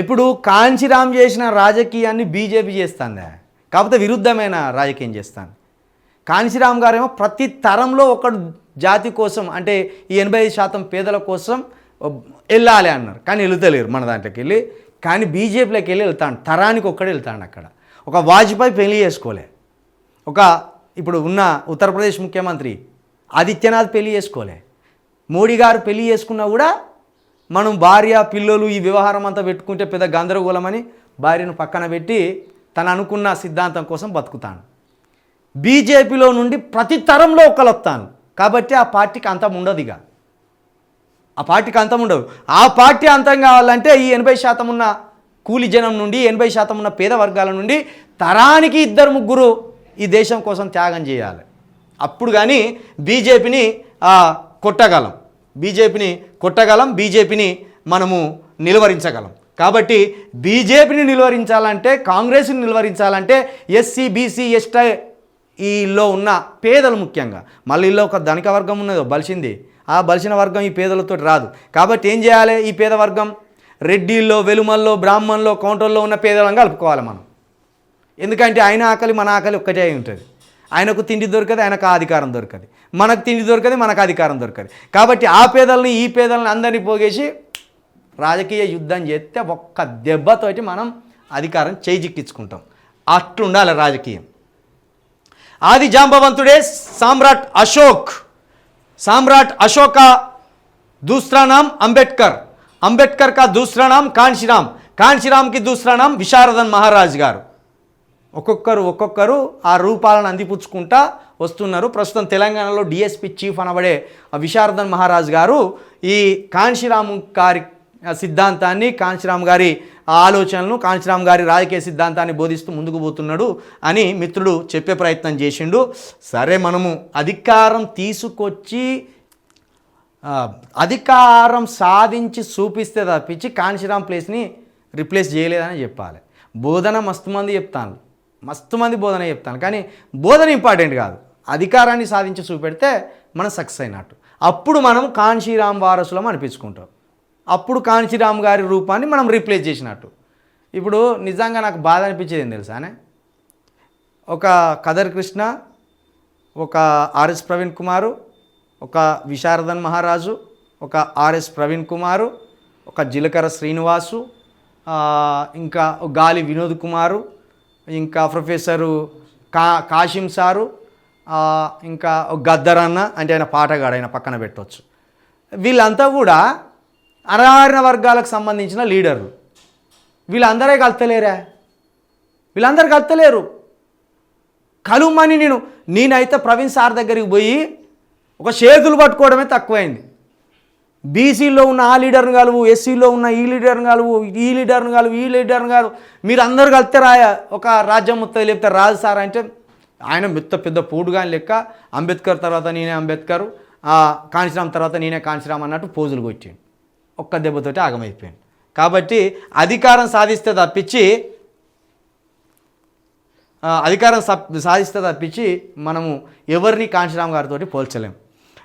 ఇప్పుడు కాంచీరామ్ చేసిన రాజకీయాన్ని బీజేపీ చేస్తుందా? కాకపోతే విరుద్ధమైన రాజకీయం చేస్తాను. కాంచీరామ్ గారేమో ప్రతి తరంలో ఒకడు జాతి కోసం, అంటే ఈ 85% పేదల కోసం వెళ్ళాలి అన్నారు, కానీ వెళుతలేరు మన దాంట్లోకి వెళ్ళి. కానీ బీజేపీలోకి వెళ్ళి వెళ్తాడు, తరానికి ఒక్కడే వెళ్తాడు. అక్కడ ఒక వాజ్పేయి పెళ్లి చేసుకోలే, ఒక ఇప్పుడు ఉన్న ఉత్తరప్రదేశ్ ముఖ్యమంత్రి ఆదిత్యనాథ్ పెళ్లి చేసుకోలే, మోడీ గారు పెళ్లి చేసుకున్నా కూడా మనం భార్య పిల్లలు ఈ వ్యవహారం అంతా పెట్టుకుంటే పెద్ద గందరగోళమని భార్యను పక్కన పెట్టి తను అనుకున్న సిద్ధాంతం కోసం బతుకుతాను. బీజేపీలో నుండి ప్రతి తరంలో ఒకళ్ళు వస్తాను కాబట్టి ఆ పార్టీకి అంతం ఉండదు. ఇక ఆ పార్టీకి అంతం ఉండదు. ఆ పార్టీ అంతం కావాలంటే ఈ 80% ఉన్న కూలి జనం నుండి 80% ఉన్న పేద వర్గాల నుండి తరానికి 2-3 ఈ దేశం కోసం త్యాగం చేయాలి. అప్పుడు కానీ బీజేపీని కొట్టగలం, బీజేపీని మనము నిలువరించగలం. కాబట్టి బీజేపీని నిలువరించాలంటే, కాంగ్రెస్ని నిలువరించాలంటే ఎస్సీ బీసీ ఎస్టీలో ఉన్న పేదలు ముఖ్యంగా, మళ్ళీ ఇల్లు ఒక ధనిక వర్గం ఉన్నదో బలిసింది, ఆ బలిసిన వర్గం ఈ పేదలతో రాదు. కాబట్టి ఏం చేయాలి? ఈ పేద వర్గం రెడ్డిల్లో, వెలుమల్లో, బ్రాహ్మణుల్లో, కౌంటర్లో ఉన్న పేదలను కలుపుకోవాలి మనం. ఎందుకంటే ఆయన ఆకలి మన ఆకలి ఒక్కటే ఉంటుంది. ఆయనకు తిండి దొరకదు, ఆయనకు అధికారం దొరకదు, మనకు తిండి దొరకదు, మనకు అధికారం దొరకదు. కాబట్టి ఆ పేదల్ని ఈ పేదలను అందరినీ పోగేసి రాజకీయ యుద్ధం చేస్తే ఒక్క దెబ్బతోటి మనం అధికారం చేజిక్కించుకుంటాం. అట్లుండాలి రాజకీయం. ఆది జాంబవంతుడే సామ్రాట్ अशोक का दूसरा नाम अंबेडकर का दूसरा नाम कांशीराम की दूसरा नाम విశారదన్ మహారాజ్ గారు. ఒక్కొక్కరు ఆ రూపాలను అందిపుచ్చుకుంటా వస్తున్నారు. ప్రస్తుతం తెలంగాణలో డిఎస్పీ చీఫ్ అనబడే విశారదన్ మహారాజ్ గారు ఈ కాంశీరామ్ గారి సిద్ధాంతాన్ని, కాంశీరామ్ గారి ఆలోచనలను, కాంశీరామ్ గారి రాజకీయ సిద్ధాంతాన్ని బోధిస్తూ ముందుకు పోతున్నాడు అని మిత్రుడు చెప్పే ప్రయత్నం చేసిండు. సరే, మనము అధికారం తీసుకొచ్చి అధికారం సాధించి చూపిస్తే తప్పించి కాంశీరామ్ ప్లేస్ని రిప్లేస్ చేయలేదని చెప్పాలి. బోధన మస్తు మంది చెప్తాను, కానీ బోధన ఇంపార్టెంట్ కాదు. అధికారాన్ని సాధించి చూపెడితే మనం సక్సెస్ అయినట్టు. అప్పుడు మనం కాంశీరామ్ వారసులం అనిపించుకుంటాం. అప్పుడు కాంశీరామ్ గారి రూపాన్ని మనం రీప్లేస్ చేసినట్టు. ఇప్పుడు నిజంగా నాకు బాధ అనిపించేది ఏం తెలుసానే, ఒక కదర్ కృష్ణ, ఒక ఆర్ఎస్ ప్రవీణ్ కుమారు, ఒక విశారదన్ మహారాజు, ఒక ఆర్ఎస్ ప్రవీణ్ కుమారు, ఒక జిలకర శ్రీనివాసు, ఇంకా గాలి వినోద్ కుమారు, ఇంకా ప్రొఫెసరు కాశిం సారు, ఇంకా గద్దర్ అన్న, అంటే ఆయన పాటగాడు, ఆయన పక్కన పెట్టవచ్చు. వీళ్ళంతా కూడా అణగారిన వర్గాలకు సంబంధించిన లీడర్లు. వీళ్ళందరూ కలుతలేరు. కలుమని నేనైతే ప్రవీణ్ సార్ దగ్గరికి పోయి ఒక చేతులు పట్టుకోవడమే తక్కువైంది. బీసీలో ఉన్న ఆ లీడర్ని కలువు, ఎస్సీలో ఉన్న ఈ లీడర్ని కలువు, ఈ లీడర్ని కలువు, మీరు అందరు కలిస్తే ఒక రాజ్యం మొత్తం లేపితే రాజు సార్ అంటే ఆయన పెద్ద పూడుగాని లెక్క, అంబేద్కర్ తర్వాత నేనే అంబేద్కర్, కాంశీరామ్ తర్వాత నేనే కాంశీరామ్ అన్నట్టు పోజులు కొట్టాడు. ఒక్క దెబ్బతోటి ఆగమైపోయాడు. కాబట్టి అధికారం సాధిస్తే తప్పించి మనము ఎవరిని కాంశీరామ్ గారితో పోల్చలేం.